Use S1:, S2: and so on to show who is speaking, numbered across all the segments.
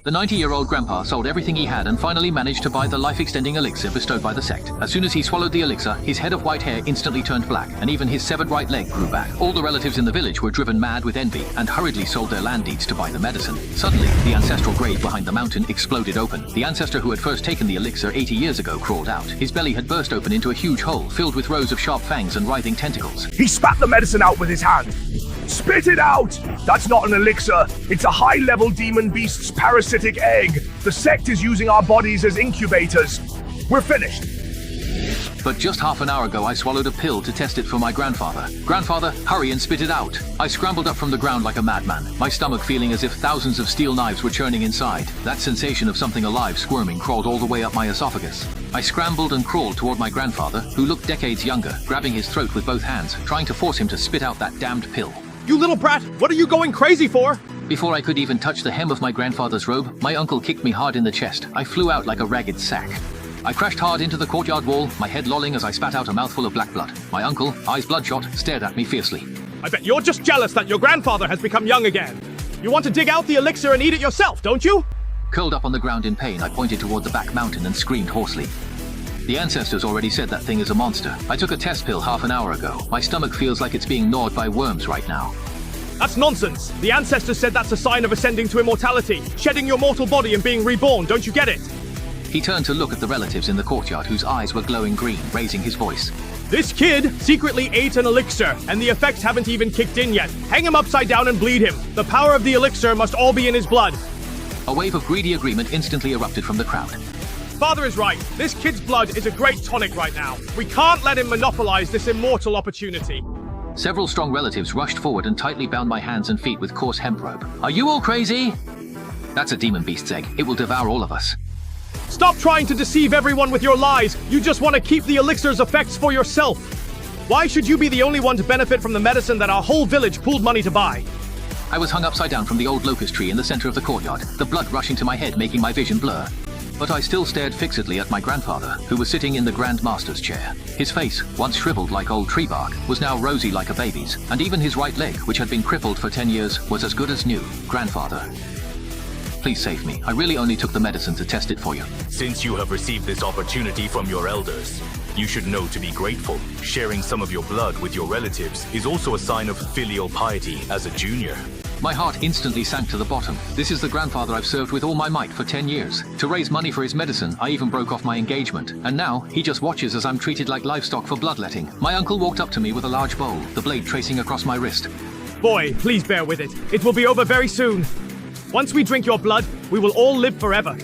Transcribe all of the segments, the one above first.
S1: The 90-year-old grandpa sold everything he had and finally managed to buy the life-extending elixir bestowed by the sect. As soon as he swallowed the elixir, his head of white hair instantly turned black, and even his severed right leg grew back. All the relatives in the village were driven mad with envy and hurriedly sold their land deeds to buy the medicine. Suddenly, the ancestral grave behind the mountain exploded open. The ancestor who had first taken the elixir 80 years ago crawled out. His belly had burst open into a huge hole filled with rows of sharp fangs and writhing tentacles.
S2: He spat the medicine out with his hand. Spit it out! That's not an elixir. It's a high-level demon beast's parasitic egg. The sect is using our bodies as incubators. We're finished.
S1: But just half an hour ago, I swallowed a pill to test it for my grandfather. Grandfather, hurry and spit it out. I scrambled up from the ground like a madman, my stomach feeling as if thousands of steel knives were churning inside. That sensation of something alive squirming crawled all the way up my esophagus. I scrambled and crawled toward my grandfather, who looked decades younger, grabbing his throat with both hands, trying to force him to spit out that damned pill.
S3: You little brat, what are you going crazy for?
S1: Before I could even touch the hem of my grandfather's robe, my uncle kicked me hard in the chest. I flew out like a ragged sack. I crashed hard into the courtyard wall, my head lolling as I spat out a mouthful of black blood. My uncle, eyes bloodshot, stared at me fiercely.
S3: I bet you're just jealous that your grandfather has become young again. You want to dig out the elixir and eat it yourself, don't you?
S1: Curled up on the ground in pain, I pointed toward the back mountain and screamed hoarsely. The ancestors already said that thing is a monster. I took a test pill half an hour ago. My stomach feels like it's being gnawed by worms right now.
S3: That's nonsense. The ancestors said that's a sign of ascending to immortality, shedding your mortal body and being reborn, don't you get it?
S1: He turned to look at the relatives in the courtyard whose eyes were glowing green, raising his voice.
S3: This kid secretly ate an elixir, and the effects haven't even kicked in yet. Hang him upside down and bleed him. The power of the elixir must all be in his blood.
S1: A wave of greedy agreement instantly erupted from the crowd.
S3: Father is right. This kid's blood is a great tonic right now. We can't let him monopolize this immortal opportunity.
S1: Several strong relatives rushed forward and tightly bound my hands and feet with coarse hemp rope. Are you all crazy? That's a demon beast's egg. It will devour all of us.
S3: Stop trying to deceive everyone with your lies. You just want to keep the elixir's effects for yourself. Why should you be the only one to benefit from the medicine that our whole village pooled money to buy?
S1: I was hung upside down from the old locust tree in the center of the courtyard, the blood rushing to my head making my vision blur. But I still stared fixedly at my grandfather, who was sitting in the Grand Master's chair. His face, once shriveled like old tree bark, was now rosy like a baby's, and even his right leg, which had been crippled for 10 years, was as good as new. Grandfather, please save me. I really only took the medicine to test it for you.
S4: Since you have received this opportunity from your elders, you should know to be grateful. Sharing some of your blood with your relatives is also a sign of filial piety as a junior.
S1: My heart instantly sank to the bottom. This is the grandfather I've served with all my might for 10 years. To raise money for his medicine, I even broke off my engagement. And now, he just watches as I'm treated like livestock for bloodletting. My uncle walked up to me with a large bowl, the blade tracing across my wrist.
S3: Boy, please bear with it. It will be over very soon. Once we drink your blood, we will all live forever.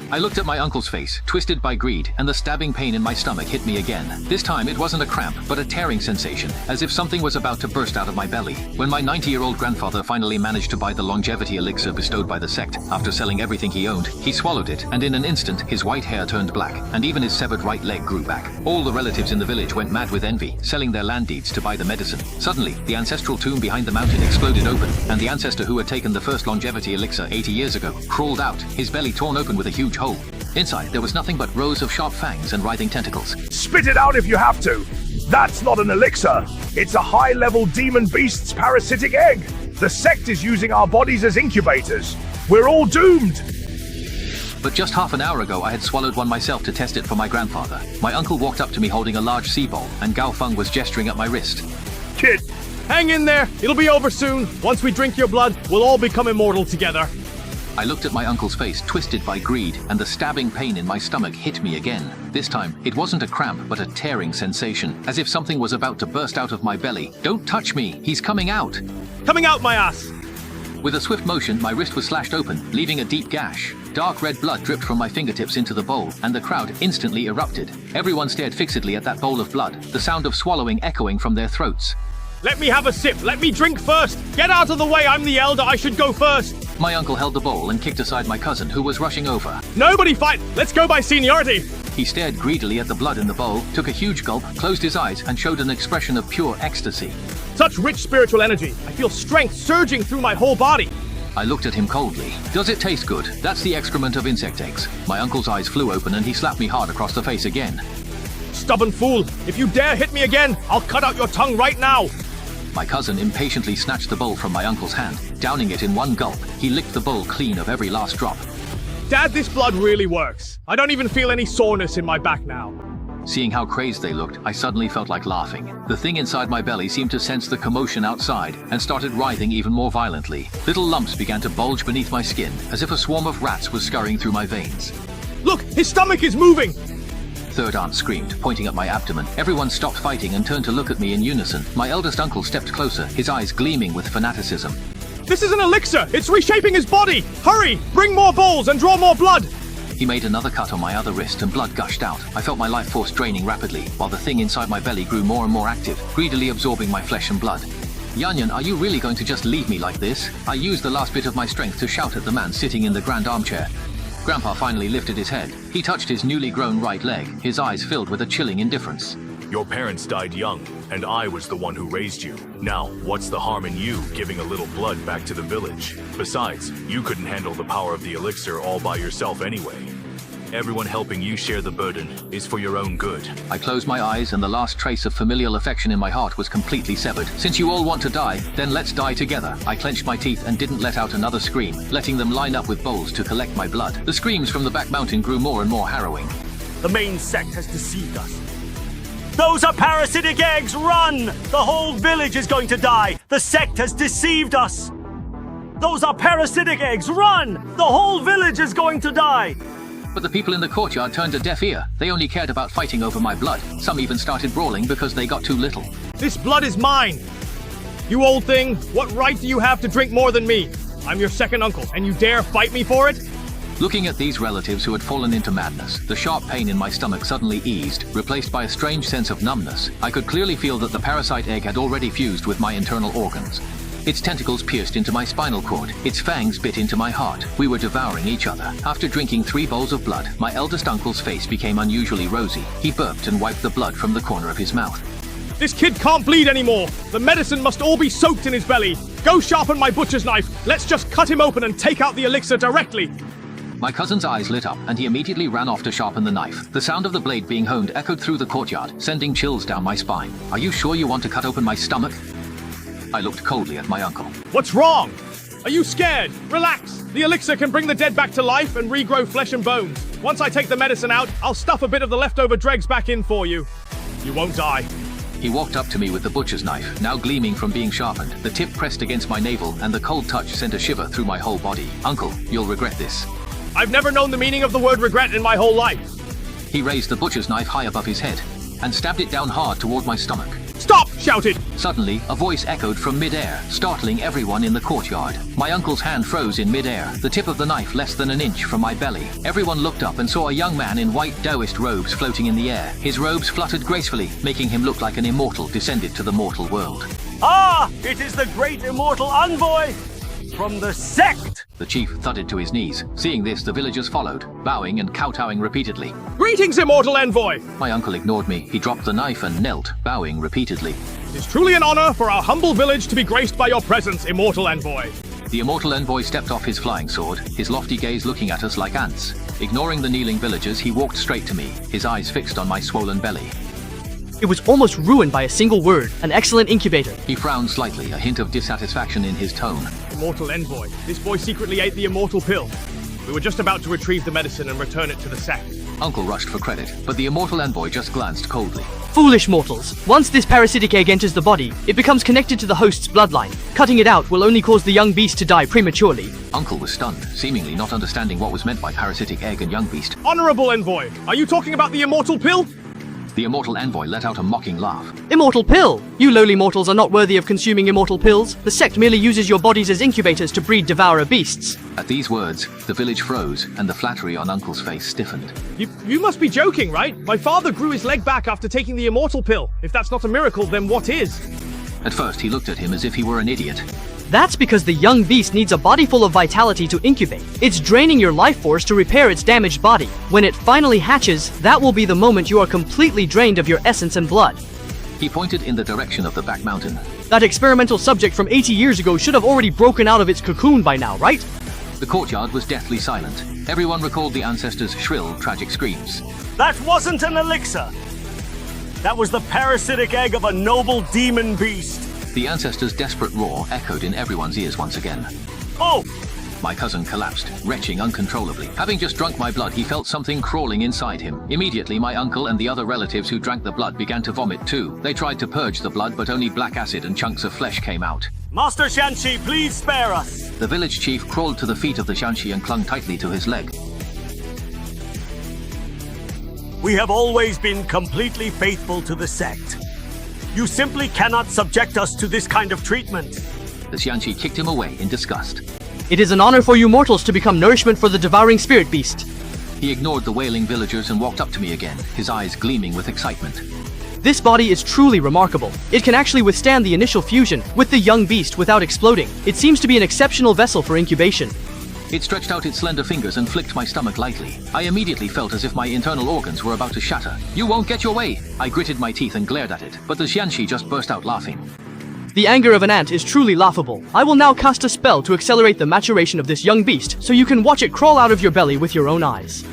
S1: I looked at my uncle's face, twisted by greed, and the stabbing pain in my stomach hit me again. This time it wasn't a cramp, but a tearing sensation, as if something was about to burst out of my belly. When my 90-year-old grandfather finally managed to buy the longevity elixir bestowed by the sect, after selling everything he owned, he swallowed it, and in an instant, his white hair turned black, and even his severed right leg grew back. All the relatives in the village went mad with envy, selling their land deeds to buy the medicine. Suddenly, the ancestral tomb behind the mountain exploded open, and the ancestor who had taken the first longevity elixir 80 years ago crawled out, his belly torn open with a huge hole. Inside, there was nothing but rows of sharp fangs and writhing tentacles.
S2: Spit it out if you have to. That's not an elixir. It's a high-level demon beast's parasitic egg. The sect is using our bodies as incubators. We're all doomed.
S1: But just half an hour ago, I had swallowed one myself to test it for my grandfather. My uncle walked up to me holding a large sea bowl, and Gao Feng was gesturing at my wrist.
S2: Kid,
S3: hang in there. It'll be over soon. Once we drink your blood, we'll all become immortal together.
S1: I looked at my uncle's face, twisted by greed, and the stabbing pain in my stomach hit me again. This time, it wasn't a cramp, but a tearing sensation, as if something was about to burst out of my belly. Don't touch me! He's coming out!
S3: Coming out my ass!
S1: With a swift motion, my wrist was slashed open, leaving a deep gash. Dark red blood dripped from my fingertips into the bowl, and the crowd instantly erupted. Everyone stared fixedly at that bowl of blood, the sound of swallowing echoing from their throats.
S3: Let me have a sip. Let me drink first. Get out of the way. I'm the elder. I should go first.
S1: My uncle held the bowl and kicked aside my cousin, who was rushing over.
S3: Nobody fight. Let's go by seniority.
S1: He stared greedily at the blood in the bowl, took a huge gulp, closed his eyes, and showed an expression of pure ecstasy.
S3: Such rich spiritual energy. I feel strength surging through my whole body.
S1: I looked at him coldly. Does it taste good? That's the excrement of insect eggs. My uncle's eyes flew open and he slapped me hard across the face again.
S3: Stubborn fool. If you dare hit me again, I'll cut out your tongue right now.
S1: My cousin impatiently snatched the bowl from my uncle's hand. Downing it in one gulp, he licked the bowl clean of every last drop.
S3: Dad, this blood really works. I don't even feel any soreness in my back now.
S1: Seeing how crazed they looked, I suddenly felt like laughing. The thing inside my belly seemed to sense the commotion outside and started writhing even more violently. Little lumps began to bulge beneath my skin, as if a swarm of rats was scurrying through my veins.
S3: Look, his stomach is moving!
S1: Third aunt screamed, pointing at my abdomen. Everyone stopped fighting and turned to look at me in unison. My eldest uncle stepped closer, his eyes gleaming with fanaticism.
S3: This is an elixir! It's reshaping his body! Hurry! Bring more bowls and draw more blood!
S1: He made another cut on my other wrist and blood gushed out. I felt my life force draining rapidly, while the thing inside my belly grew more and more active, greedily absorbing my flesh and blood. Yanyan, are you really going to just leave me like this? I used the last bit of my strength to shout at the man sitting in the grand armchair. Grandpa finally lifted his head. He touched his newly grown right leg, his eyes filled with a chilling indifference.
S4: Your parents died young, and I was the one who raised you. Now, what's the harm in you giving a little blood back to the village? Besides, you couldn't handle the power of the elixir all by yourself anyway. Everyone helping you share the burden is for your own good.
S1: I closed my eyes and the last trace of familial affection in my heart was completely severed. Since you all want to die, then let's die together. I clenched my teeth and didn't let out another scream, letting them line up with bowls to collect my blood. The screams from the back mountain grew more and more harrowing.
S5: The main sect has deceived us. Those are parasitic eggs! Run! The whole village is going to die! The sect has deceived us! Those are parasitic eggs! Run! The whole village is going to die!
S1: But the people in the courtyard turned a deaf ear. They only cared about fighting over my blood. Some even started brawling because they got too little.
S3: This blood is mine! You old thing, what right do you have to drink more than me? I'm your second uncle, and you dare fight me for it?
S1: Looking at these relatives who had fallen into madness, the sharp pain in my stomach suddenly eased, replaced by a strange sense of numbness. I could clearly feel that the parasite egg had already fused with my internal organs. Its tentacles pierced into my spinal cord. Its fangs bit into my heart. We were devouring each other. After drinking 3 bowls of blood, my eldest uncle's face became unusually rosy. He burped and wiped the blood from the corner of his mouth.
S3: This kid can't bleed anymore! The medicine must all be soaked in his belly! Go sharpen my butcher's knife! Let's just cut him open and take out the elixir directly!
S1: My cousin's eyes lit up, and he immediately ran off to sharpen the knife. The sound of the blade being honed echoed through the courtyard, sending chills down my spine. Are you sure you want to cut open my stomach? I looked coldly at my uncle.
S3: What's wrong? Are you scared? Relax! The elixir can bring the dead back to life and regrow flesh and bones. Once I take the medicine out, I'll stuff a bit of the leftover dregs back in for you. You won't die.
S1: He walked up to me with the butcher's knife, now gleaming from being sharpened. The tip pressed against my navel, and the cold touch sent a shiver through my whole body. Uncle, you'll regret this.
S3: I've never known the meaning of the word regret in my whole life.
S1: He raised the butcher's knife high above his head and stabbed it down hard toward my stomach.
S3: Stop! Shouted.
S1: Suddenly, a voice echoed from mid-air, startling everyone in the courtyard. My uncle's hand froze in mid-air, the tip of the knife less than an inch from my belly. Everyone looked up and saw a young man in white Taoist robes floating in the air. His robes fluttered gracefully, making him look like an immortal descended to the mortal world.
S5: Ah! It is the great immortal envoy from the sect!
S1: The chief thudded to his knees. Seeing this, the villagers followed, bowing and kowtowing repeatedly.
S3: Greetings, immortal envoy!
S1: My uncle ignored me. He dropped the knife and knelt, bowing repeatedly.
S3: It is truly an honor for our humble village to be graced by your presence, immortal envoy.
S1: The immortal envoy stepped off his flying sword, his lofty gaze looking at us like ants. Ignoring the kneeling villagers, he walked straight to me, his eyes fixed on my swollen belly.
S6: It was almost ruined by a single word, an excellent incubator.
S1: He frowned slightly, a hint of dissatisfaction in his tone.
S3: Immortal envoy, this boy secretly ate the immortal pill. We were just about to retrieve the medicine and return it to the sect.
S1: Uncle rushed for credit, but the immortal envoy just glanced coldly.
S6: Foolish mortals. Once this parasitic egg enters the body, it becomes connected to the host's bloodline. Cutting it out will only cause the young beast to die prematurely.
S1: Uncle was stunned, seemingly not understanding what was meant by parasitic egg and young beast.
S3: Honorable envoy, are you talking about the immortal pill?
S1: The immortal envoy let out a mocking laugh.
S6: Immortal pill! You lowly mortals are not worthy of consuming immortal pills. The sect merely uses your bodies as incubators to breed devourer beasts.
S1: At these words, the village froze, and the flattery on Uncle's face stiffened.
S3: You must be joking, right? My father grew his leg back after taking the immortal pill. If that's not a miracle, then what is?
S1: At first, he looked at him as if he were an idiot.
S6: That's because the young beast needs a body full of vitality to incubate. It's draining your life force to repair its damaged body. When it finally hatches, that will be the moment you are completely drained of your essence and blood.
S1: He pointed in the direction of the back mountain.
S6: That experimental subject from 80 years ago should have already broken out of its cocoon by now, right?
S1: The courtyard was deathly silent. Everyone recalled the ancestors' shrill, tragic screams.
S5: That wasn't an elixir! That was the parasitic egg of a noble demon beast!
S1: The ancestors' desperate roar echoed in everyone's ears once again.
S5: Oh!
S1: My cousin collapsed, retching uncontrollably. Having just drunk my blood, he felt something crawling inside him. Immediately, my uncle and the other relatives who drank the blood began to vomit too. They tried to purge the blood, but only black acid and chunks of flesh came out.
S5: Master Xianqi, please spare us.
S1: The village chief crawled to the feet of the Xianqi and clung tightly to his leg.
S5: We have always been completely faithful to the sect. You simply cannot subject us to this kind of treatment.
S1: The Xianqi kicked him away in disgust.
S6: It is an honor for you mortals to become nourishment for the devouring spirit beast.
S1: He ignored the wailing villagers and walked up to me again, his eyes gleaming with excitement.
S6: This body is truly remarkable. It can actually withstand the initial fusion with the young beast without exploding. It seems to be an exceptional vessel for incubation.
S1: It stretched out its slender fingers and flicked my stomach lightly. I immediately felt as if my internal organs were about to shatter. "You won't get your way!" I gritted my teeth and glared at it, but the Xianqi just burst out laughing.
S6: The anger of an ant is truly laughable. I will now cast a spell to accelerate the maturation of this young beast, so you can watch it crawl out of your belly with your own eyes.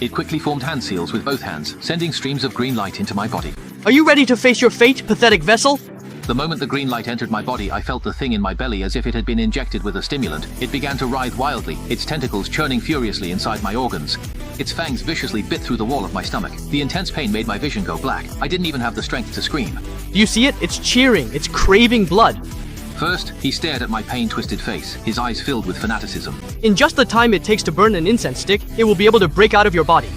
S1: It quickly formed hand seals with both hands, sending streams of green light into my body.
S6: Are you ready to face your fate, pathetic vessel?
S1: The moment the green light entered my body, I felt the thing in my belly as if it had been injected with a stimulant. It began to writhe wildly, its tentacles churning furiously inside my organs. Its fangs viciously bit through the wall of my stomach. The intense pain made my vision go black. I didn't even have the strength to scream.
S6: Do you see it? It's cheering. It's craving blood.
S1: First, he stared at my pain-twisted face, his eyes filled with fanaticism.
S6: In just the time it takes to burn an incense stick, it will be able to break out of your body.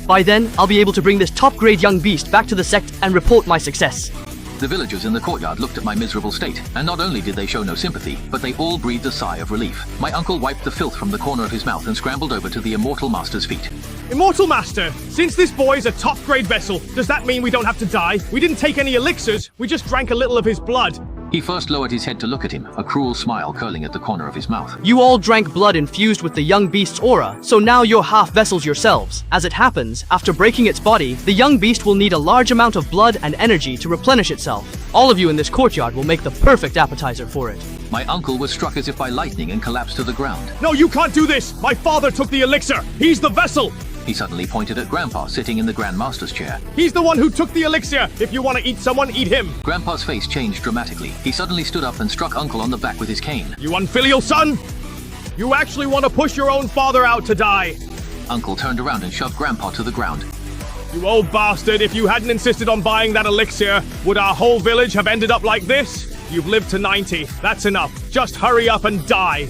S6: By then, I'll be able to bring this top-grade young beast back to the sect and report my success.
S1: The villagers in the courtyard looked at my miserable state, and not only did they show no sympathy, but they all breathed a sigh of relief. My uncle wiped the filth from the corner of his mouth and scrambled over to the Immortal Master's feet.
S3: Immortal Master, since this boy's a top-grade vessel, does that mean we don't have to die? We didn't take any elixirs, we just drank a little of his blood.
S1: He first lowered his head to look at him, a cruel smile curling at the corner of his mouth.
S6: You all drank blood infused with the young beast's aura, so now you're half vessels yourselves. As it happens, after breaking its body, the young beast will need a large amount of blood and energy to replenish itself. All of you in this courtyard will make the perfect appetizer for it.
S1: My uncle was struck as if by lightning and collapsed to the ground.
S3: No, you can't do this! My father took the elixir! He's the vessel!
S1: He suddenly pointed at Grandpa sitting in the Grand Master's chair.
S3: He's the one who took the elixir! If you want to eat someone, eat him!
S1: Grandpa's face changed dramatically. He suddenly stood up and struck Uncle on the back with his cane.
S3: You unfilial son! You actually want to push your own father out to die!
S1: Uncle turned around and shoved Grandpa to the ground.
S3: You old bastard, if you hadn't insisted on buying that elixir, would our whole village have ended up like this? You've lived to 90. That's enough. Just hurry up and die.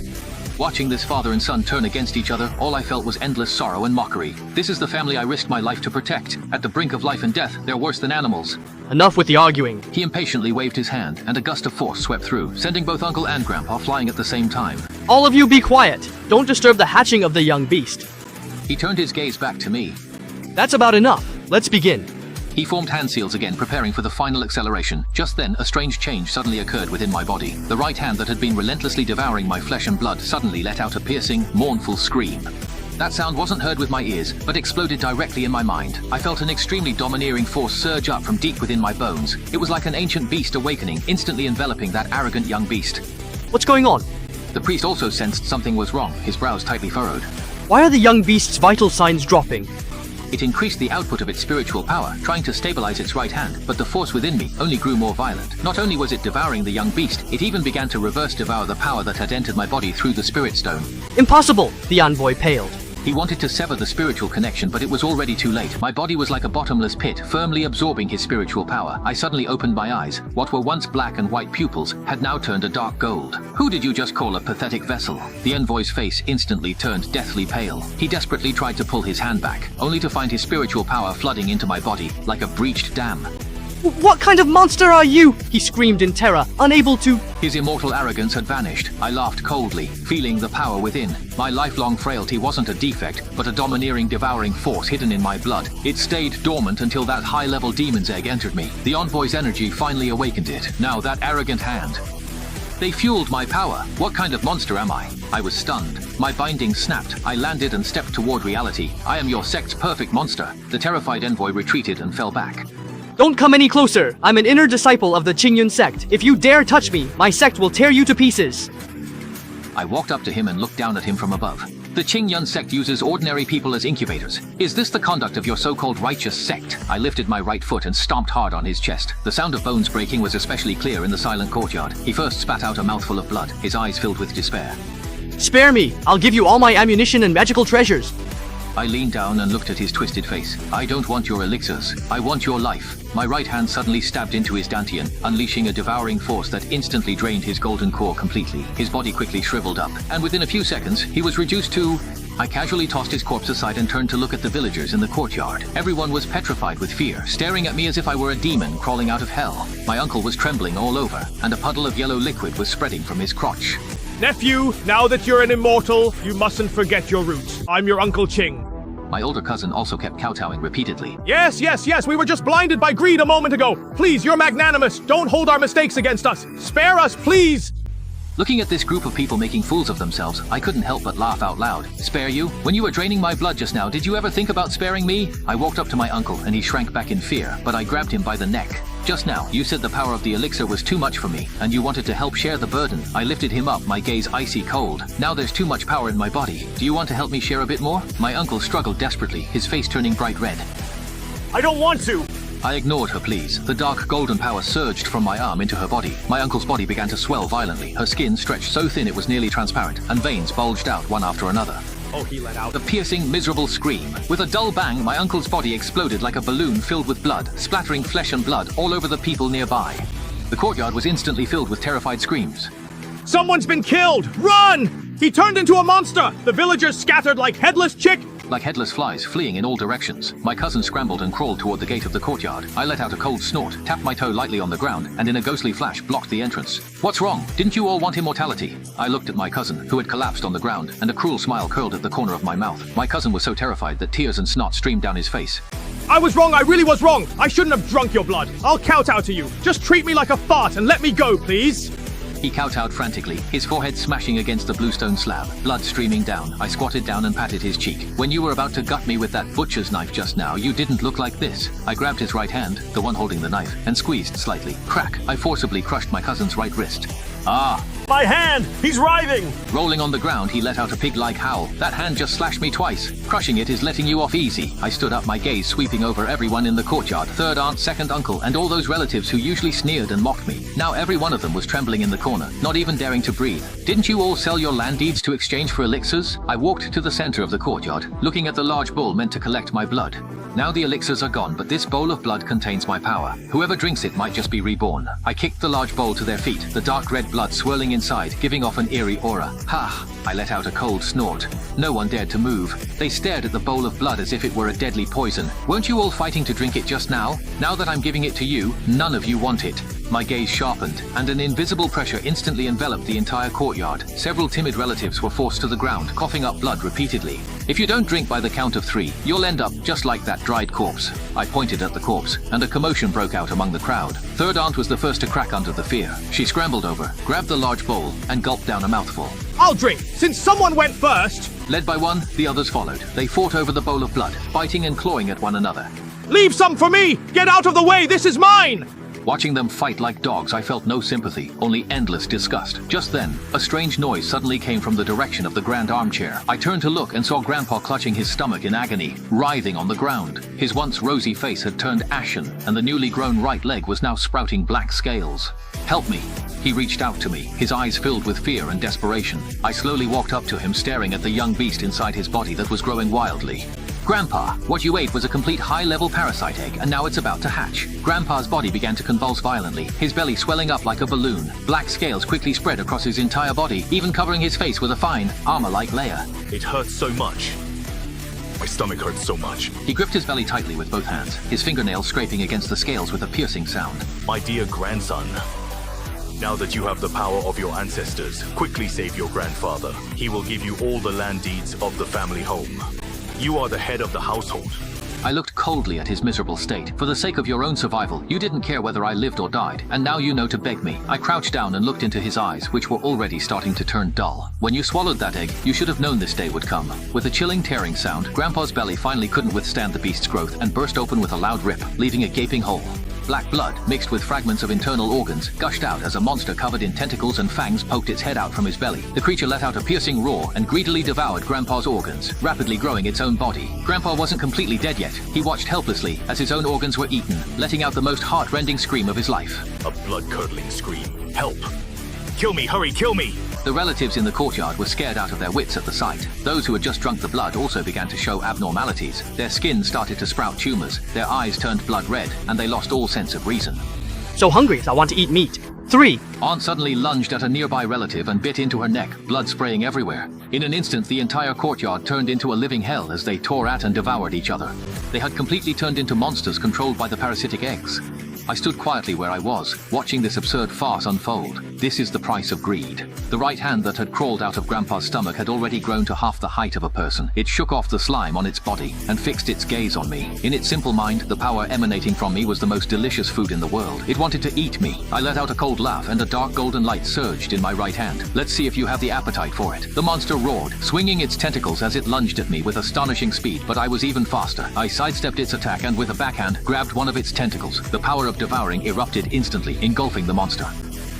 S1: Watching this father and son turn against each other, all I felt was endless sorrow and mockery. This is the family I risked my life to protect. At the brink of life and death, they're worse than animals.
S6: Enough with the arguing.
S1: He impatiently waved his hand, and a gust of force swept through, sending both Uncle and Grandpa flying at the same time.
S6: All of you be quiet. Don't disturb the hatching of the young beast.
S1: He turned his gaze back to me.
S6: That's about enough. Let's begin.
S1: He formed hand seals again, preparing for the final acceleration. Just then, a strange change suddenly occurred within my body. The right hand that had been relentlessly devouring my flesh and blood suddenly let out a piercing, mournful scream. That sound wasn't heard with my ears, but exploded directly in my mind. I felt an extremely domineering force surge up from deep within my bones. It was like an ancient beast awakening, instantly enveloping that arrogant young beast.
S6: What's going on?
S1: The priest also sensed something was wrong, his brows tightly furrowed.
S6: Why are the young beast's vital signs dropping?
S1: It increased the output of its spiritual power, trying to stabilize its right hand, but the force within me only grew more violent. Not only was it devouring the young beast, it even began to reverse devour the power that had entered my body through the spirit stone.
S6: Impossible! The envoy paled.
S1: He wanted to sever the spiritual connection, but it was already too late. My body was like a bottomless pit, firmly absorbing his spiritual power. I suddenly opened my eyes. What were once black and white pupils had now turned a dark gold. Who did you just call a pathetic vessel? The envoy's face instantly turned deathly pale. He desperately tried to pull his hand back, only to find his spiritual power flooding into my body like a breached dam.
S6: What kind of monster are you? He screamed in terror, unable to...
S1: His immortal arrogance had vanished. I laughed coldly, feeling the power within. My lifelong frailty wasn't a defect, but a domineering, devouring force hidden in my blood. It stayed dormant until that high-level demon's egg entered me. The envoy's energy finally awakened it. Now that arrogant hand. They fueled my power. What kind of monster am I? I was stunned. My binding snapped. I landed and stepped toward reality. I am your sect's perfect monster. The terrified envoy retreated and fell back.
S6: Don't come any closer. I'm an inner disciple of the Qingyun sect. If you dare touch me, my sect will tear you to pieces.
S1: I walked up to him and looked down at him from above. The Qingyun sect uses ordinary people as incubators. Is this the conduct of your so-called righteous sect? I lifted my right foot and stomped hard on his chest. The sound of bones breaking was especially clear in the silent courtyard. He first spat out a mouthful of blood, his eyes filled with despair.
S6: Spare me. I'll give you all my ammunition and magical treasures.
S1: I leaned down and looked at his twisted face. I don't want your elixirs. I want your life. My right hand suddenly stabbed into his dantian, unleashing a devouring force that instantly drained his golden core completely. His body quickly shriveled up, and within a few seconds, he was reduced to... I casually tossed his corpse aside and turned to look at the villagers in the courtyard. Everyone was petrified with fear, staring at me as if I were a demon crawling out of hell. My uncle was trembling all over, and a puddle of yellow liquid was spreading from his crotch.
S3: Nephew, now that you're an immortal, you mustn't forget your roots. I'm your Uncle Ching.
S1: My older cousin also kept kowtowing repeatedly.
S3: Yes, we were just blinded by greed a moment ago. Please, you're magnanimous. Don't hold our mistakes against us. Spare us, please.
S1: Looking at this group of people making fools of themselves, I couldn't help but laugh out loud. Spare you? When you were draining my blood just now, did you ever think about sparing me? I walked up to my uncle and he shrank back in fear, but I grabbed him by the neck. Just now, you said the power of the elixir was too much for me, and you wanted to help share the burden. I lifted him up, my gaze icy cold. Now there's too much power in my body. Do you want to help me share a bit more? My uncle struggled desperately, his face turning bright red.
S5: I don't want to!
S1: I ignored her pleas. The dark golden power surged from my arm into her body. My uncle's body began to swell violently. Her skin stretched so thin it was nearly transparent, and veins bulged out one after another.
S3: Oh, he let out
S1: A piercing, miserable scream. With a dull bang, my uncle's body exploded like a balloon filled with blood, splattering flesh and blood all over the people nearby. The courtyard was instantly filled with terrified screams.
S3: Someone's been killed! Run! He turned into a monster! The villagers scattered like headless chick...
S1: Like headless flies fleeing in all directions. My cousin scrambled and crawled toward the gate of the courtyard. I let out a cold snort, tapped my toe lightly on the ground, and in a ghostly flash blocked the entrance. What's wrong? Didn't you all want immortality? I looked at my cousin, who had collapsed on the ground, and a cruel smile curled at the corner of my mouth. My cousin was so terrified that tears and snot streamed down his face.
S3: I was wrong, I really was wrong! I shouldn't have drunk your blood. I'll kowtow to you. Just treat me like a fart and let me go, please!
S1: He kowtowed frantically, his forehead smashing against the bluestone slab, blood streaming down. I squatted down and patted his cheek. When you were about to gut me with that butcher's knife just now, you didn't look like this. I grabbed his right hand, the one holding the knife, and squeezed slightly. Crack! I forcibly crushed my cousin's right wrist. Ah!
S5: My hand! He's writhing!
S1: Rolling on the ground, he let out a pig-like howl. That hand just slashed me twice. Crushing it is letting you off easy. I stood up, my gaze sweeping over everyone in the courtyard. Third aunt, second uncle, and all those relatives who usually sneered and mocked me. Now every one of them was trembling in the corner, not even daring to breathe. Didn't you all sell your land deeds to exchange for elixirs? I walked to the center of the courtyard, looking at the large bowl meant to collect my blood. Now the elixirs are gone, but this bowl of blood contains my power. Whoever drinks it might just be reborn. I kicked the large bowl to their feet, the dark red blood swirling inside, giving off an eerie aura. Ha! I let out a cold snort. No one dared to move. They stared at the bowl of blood as if it were a deadly poison. Weren't you all fighting to drink it just now? Now that I'm giving it to you, none of you want it. My gaze sharpened, and an invisible pressure instantly enveloped the entire courtyard. Several timid relatives were forced to the ground, coughing up blood repeatedly. If you don't drink by the count of 3, you'll end up just like that dried corpse. I pointed at the corpse, and a commotion broke out among the crowd. Third aunt was the first to crack under the fear. She scrambled over, grabbed the large bowl, and gulped down a mouthful.
S3: I'll drink, since someone went first!
S1: Led by one, the others followed. They fought over the bowl of blood, biting and clawing at one another.
S3: Leave some for me! Get out of the way, this is mine!
S1: Watching them fight like dogs, I felt no sympathy, only endless disgust. Just then, a strange noise suddenly came from the direction of the grand armchair. I turned to look and saw Grandpa clutching his stomach in agony, writhing on the ground. His once rosy face had turned ashen, and the newly grown right leg was now sprouting black scales. Help me! He reached out to me, his eyes filled with fear and desperation. I slowly walked up to him, staring at the young beast inside his body that was growing wildly. Grandpa, what you ate was a complete high-level parasite egg, and now it's about to hatch. Grandpa's body began to convulse violently, his belly swelling up like a balloon. Black scales quickly spread across his entire body, even covering his face with a fine, armor-like layer.
S4: It hurts so much. My stomach hurts so much.
S1: He gripped his belly tightly with both hands, his fingernails scraping against the scales with a piercing sound.
S4: My dear grandson, now that you have the power of your ancestors, quickly save your grandfather. He will give you all the land deeds of the family home. You are the head of the household.
S1: I looked coldly at his miserable state. For the sake of your own survival, you didn't care whether I lived or died, and now you know to beg me. I crouched down and looked into his eyes, which were already starting to turn dull. When you swallowed that egg, you should have known this day would come. With a chilling tearing sound, Grandpa's belly finally couldn't withstand the beast's growth and burst open with a loud rip, leaving a gaping hole. Black blood, mixed with fragments of internal organs, gushed out as a monster covered in tentacles and fangs poked its head out from his belly. The creature let out a piercing roar and greedily devoured Grandpa's organs, rapidly growing its own body. Grandpa wasn't completely dead yet. He watched helplessly as his own organs were eaten, letting out the most heart-rending scream of his life.
S4: A blood-curdling scream. Help! kill me, hurry, kill me!
S1: The relatives in the courtyard were scared out of their wits at the sight. Those who had just drunk the blood also began to show abnormalities. Their skin started to sprout tumors, their eyes turned blood red, and they lost all sense of reason.
S6: So hungry, I want to eat meat. 3.
S1: Aunt suddenly lunged at a nearby relative and bit into her neck, blood spraying everywhere. In an instant, the entire courtyard turned into a living hell as they tore at and devoured each other. They had completely turned into monsters controlled by the parasitic eggs. I stood quietly where I was, watching this absurd farce unfold. This is the price of greed. The right hand that had crawled out of Grandpa's stomach had already grown to half the height of a person. It shook off the slime on its body and fixed its gaze on me. In its simple mind, the power emanating from me was the most delicious food in the world. It wanted to eat me. I let out a cold laugh and a dark golden light surged in my right hand. Let's see if you have the appetite for it. The monster roared, swinging its tentacles as it lunged at me with astonishing speed, but I was even faster. I sidestepped its attack and with a backhand, grabbed one of its tentacles. The power of devouring erupted instantly, engulfing the monster.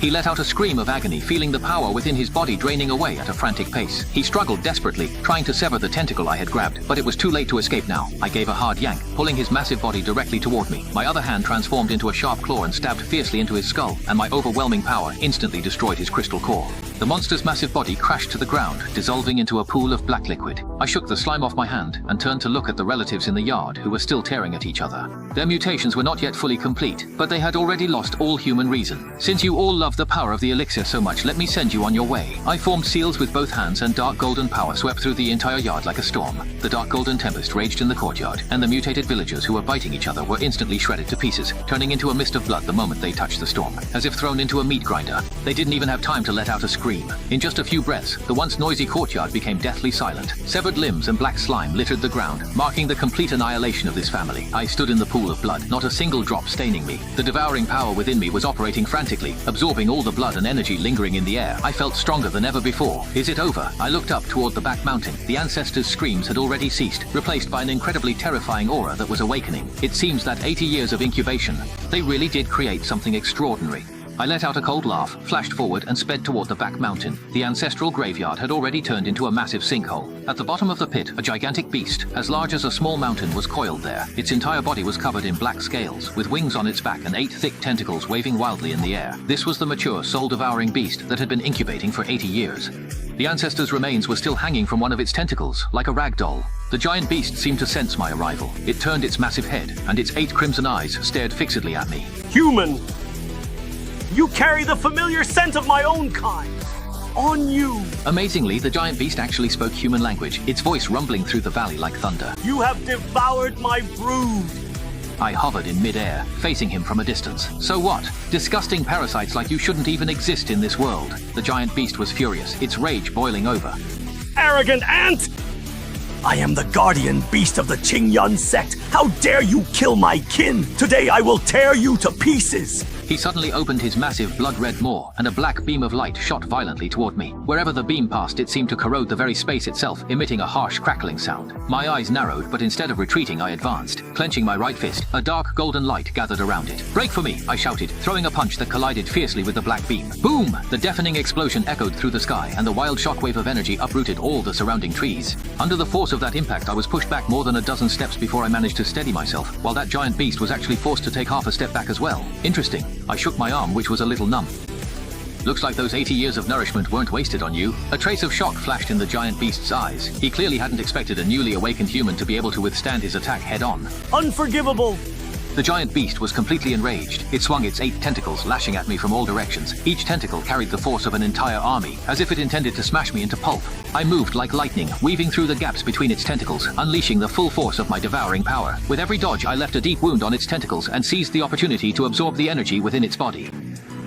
S1: He let out a scream of agony, feeling the power within his body draining away at a frantic pace. He struggled desperately, trying to sever the tentacle I had grabbed, but it was too late to escape now. I gave a hard yank, pulling his massive body directly toward me. My other hand transformed into a sharp claw and stabbed fiercely into his skull, and my overwhelming power instantly destroyed his crystal core. The monster's massive body crashed to the ground, dissolving into a pool of black liquid. I shook the slime off my hand and turned to look at the relatives in the yard who were still tearing at each other. Their mutations were not yet fully complete, but they had already lost all human reason. Since you all love the power of the elixir so much, let me send you on your way. I formed seals with both hands and dark golden power swept through the entire yard like a storm. The dark golden tempest raged in the courtyard, and the mutated villagers who were biting each other were instantly shredded to pieces, turning into a mist of blood the moment they touched the storm. As if thrown into a meat grinder, they didn't even have time to let out a scream. In just a few breaths, the once noisy courtyard became deathly silent. Severed limbs and black slime littered the ground, marking the complete annihilation of this family. I stood in the pool of blood, not a single drop staining me. The devouring power within me was operating frantically, absorbing all the blood and energy lingering in the air. I felt stronger than ever before. Is it over? I looked up toward the back mountain. The ancestors' screams had already ceased, replaced by an incredibly terrifying aura that was awakening. It seems that 80 years of incubation, they really did create something extraordinary. I let out a cold laugh, flashed forward and sped toward the back mountain. The ancestral graveyard had already turned into a massive sinkhole. At the bottom of the pit, a gigantic beast, as large as a small mountain, was coiled there. Its entire body was covered in black scales, with wings on its back and 8 thick tentacles waving wildly in the air. This was the mature, soul-devouring beast that had been incubating for 80 years. The ancestor's remains were still hanging from one of its tentacles, like a rag doll. The giant beast seemed to sense my arrival. It turned its massive head, and its 8 crimson eyes stared fixedly at me.
S5: Human! You carry the familiar scent of my own kind. On you.
S1: Amazingly, the giant beast actually spoke human language, its voice rumbling through the valley like thunder.
S5: You have devoured my brood.
S1: I hovered in midair, facing him from a distance. So what? Disgusting parasites like you shouldn't even exist in this world. The giant beast was furious, its rage boiling over.
S5: Arrogant ant! I am the guardian beast of the Qingyun sect. How dare you kill my kin? Today I will tear you to pieces.
S1: He suddenly opened his massive blood-red maw, and a black beam of light shot violently toward me. Wherever the beam passed, it seemed to corrode the very space itself, emitting a harsh crackling sound. My eyes narrowed, but instead of retreating, I advanced. Clenching my right fist, a dark golden light gathered around it. "Break for me!" I shouted, throwing a punch that collided fiercely with the black beam. Boom! The deafening explosion echoed through the sky, and the wild shockwave of energy uprooted all the surrounding trees. Under the force of that impact, I was pushed back more than a dozen steps before I managed to steady myself, while that giant beast was actually forced to take half a step back as well. Interesting. I shook my arm, which was a little numb. Looks like those 80 years of nourishment weren't wasted on you. A trace of shock flashed in the giant beast's eyes. He clearly hadn't expected a newly awakened human to be able to withstand his attack head-on.
S5: Unforgivable!
S1: The giant beast was completely enraged. It swung its 8 tentacles, lashing at me from all directions. Each tentacle carried the force of an entire army, as if it intended to smash me into pulp. I moved like lightning, weaving through the gaps between its tentacles, unleashing the full force of my devouring power. With every dodge, I left a deep wound on its tentacles and seized the opportunity to absorb the energy within its body.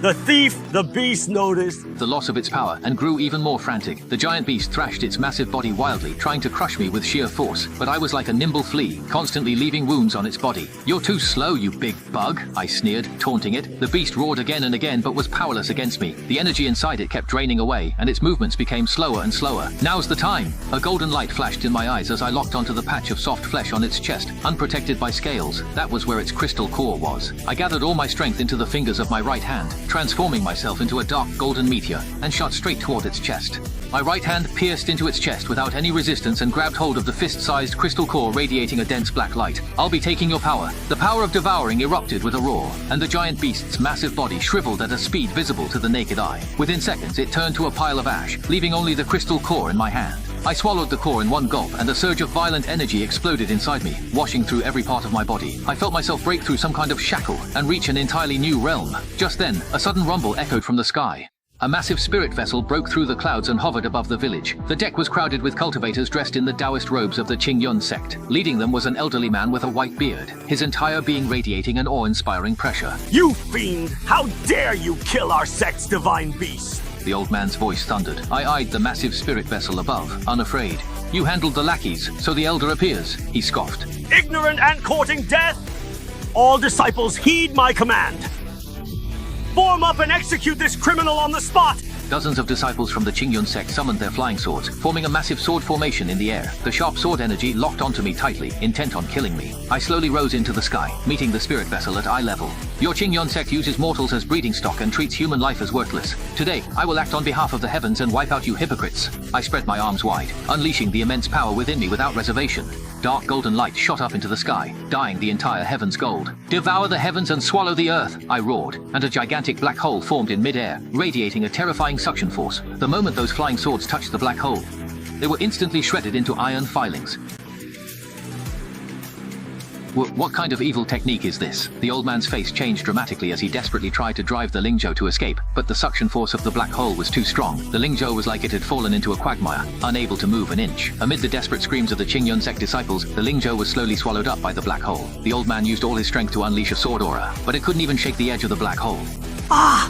S5: The thief, the beast noticed
S1: the loss of its power and grew even more frantic. The giant beast thrashed its massive body wildly, trying to crush me with sheer force, but I was like a nimble flea, constantly leaving wounds on its body. "You're too slow, you big bug," I sneered, taunting it. The beast roared again and again, but was powerless against me. The energy inside it kept draining away, and its movements became slower and slower. "Now's the time!" A golden light flashed in my eyes as I locked onto the patch of soft flesh on its chest, unprotected by scales. That was where its crystal core was. I gathered all my strength into the fingers of my right hand, transforming myself into a dark golden meteor, and shot straight toward its chest. My right hand pierced into its chest without any resistance and grabbed hold of the fist-sized crystal core radiating a dense black light. "I'll be taking your power." The power of devouring erupted with a roar, and the giant beast's massive body shriveled at a speed visible to the naked eye. Within seconds, it turned to a pile of ash, leaving only the crystal core in my hand. I swallowed the core in one gulp, and a surge of violent energy exploded inside me, washing through every part of my body. I felt myself break through some kind of shackle and reach an entirely new realm. Just then, a sudden rumble echoed from the sky. A massive spirit vessel broke through the clouds and hovered above the village. The deck was crowded with cultivators dressed in the Taoist robes of the Qingyun sect. Leading them was an elderly man with a white beard, his entire being radiating an awe-inspiring pressure.
S5: You fiend! How dare you kill our sect's divine beast!
S1: The old man's voice thundered. I eyed the massive spirit vessel above, unafraid. "You handled the lackeys, so the elder appears," he scoffed.
S5: Ignorant and courting death? All disciples heed my command. Form up and execute this criminal on the spot!
S1: Dozens of disciples from the Qingyun sect summoned their flying swords, forming a massive sword formation in the air. The sharp sword energy locked onto me tightly, intent on killing me. I slowly rose into the sky, meeting the spirit vessel at eye level. "Your Qingyun sect uses mortals as breeding stock and treats human life as worthless. Today, I will act on behalf of the heavens and wipe out you hypocrites." I spread my arms wide, unleashing the immense power within me without reservation. Dark golden light shot up into the sky, dyeing the entire heavens gold. "Devour the heavens and swallow the earth," I roared, and a gigantic black hole formed in mid-air, radiating a terrifying suction force. The moment those flying swords touched the black hole, they were instantly shredded into iron filings. What kind of evil technique is this? The old man's face changed dramatically as he desperately tried to drive the Lingzhou to escape, but the suction force of the black hole was too strong. The Lingzhou was like it had fallen into a quagmire, unable to move an inch. Amid the desperate screams of the Qingyun sect disciples, the Lingzhou was slowly swallowed up by the black hole. The old man used all his strength to unleash a sword aura, but it couldn't even shake the edge of the black hole.
S5: Ah!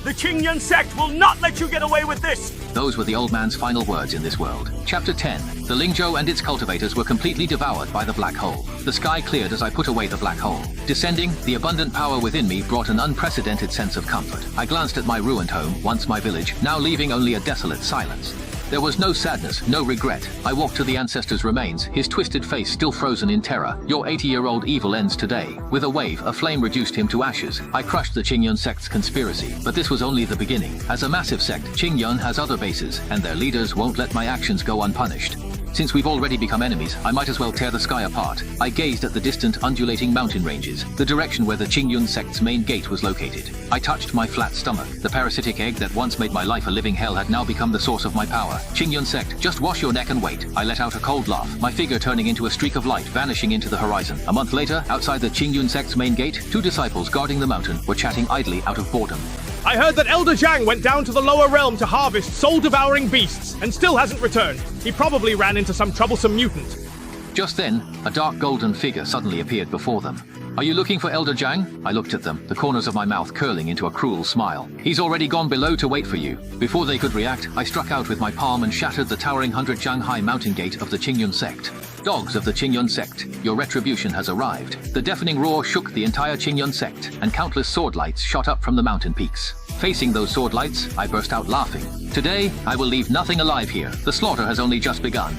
S5: The Qingyun sect will not let you get away with this!
S1: Those were the old man's final words in this world. Chapter 10. The Lingzhou and its cultivators were completely devoured by the black hole. The sky cleared as I put away the black hole. Descending, the abundant power within me brought an unprecedented sense of comfort. I glanced at my ruined home, once my village, now leaving only a desolate silence. There was no sadness, no regret. I walked to the ancestor's remains, his twisted face still frozen in terror. "Your 80-year-old evil ends today." With a wave, a flame reduced him to ashes. I crushed the Qingyun sect's conspiracy, but this was only the beginning. As a massive sect, Qingyun has other bases, and their leaders won't let my actions go unpunished. Since we've already become enemies, I might as well tear the sky apart. I gazed at the distant, undulating mountain ranges, the direction where the Qingyun sect's main gate was located. I touched my flat stomach. The parasitic egg that once made my life a living hell had now become the source of my power. "Qingyun sect, just wash your neck and wait." I let out a cold laugh, my figure turning into a streak of light, vanishing into the horizon. A month later, outside the Qingyun sect's main gate, two disciples guarding the mountain were chatting idly out of boredom.
S3: I heard that Elder Zhang went down to the lower realm to harvest soul-devouring beasts and still hasn't returned. He probably ran into some troublesome mutant.
S1: Just then, a dark golden figure suddenly appeared before them. "Are you looking for Elder Zhang?" I looked at them, the corners of my mouth curling into a cruel smile. "He's already gone below to wait for you." Before they could react, I struck out with my palm and shattered the towering 100-jang-high mountain gate of the Qingyun sect. "Dogs of the Qingyun sect, your retribution has arrived." The deafening roar shook the entire Qingyun sect, and countless sword lights shot up from the mountain peaks. Facing those sword lights, I burst out laughing. "Today, I will leave nothing alive here. The slaughter has only just begun."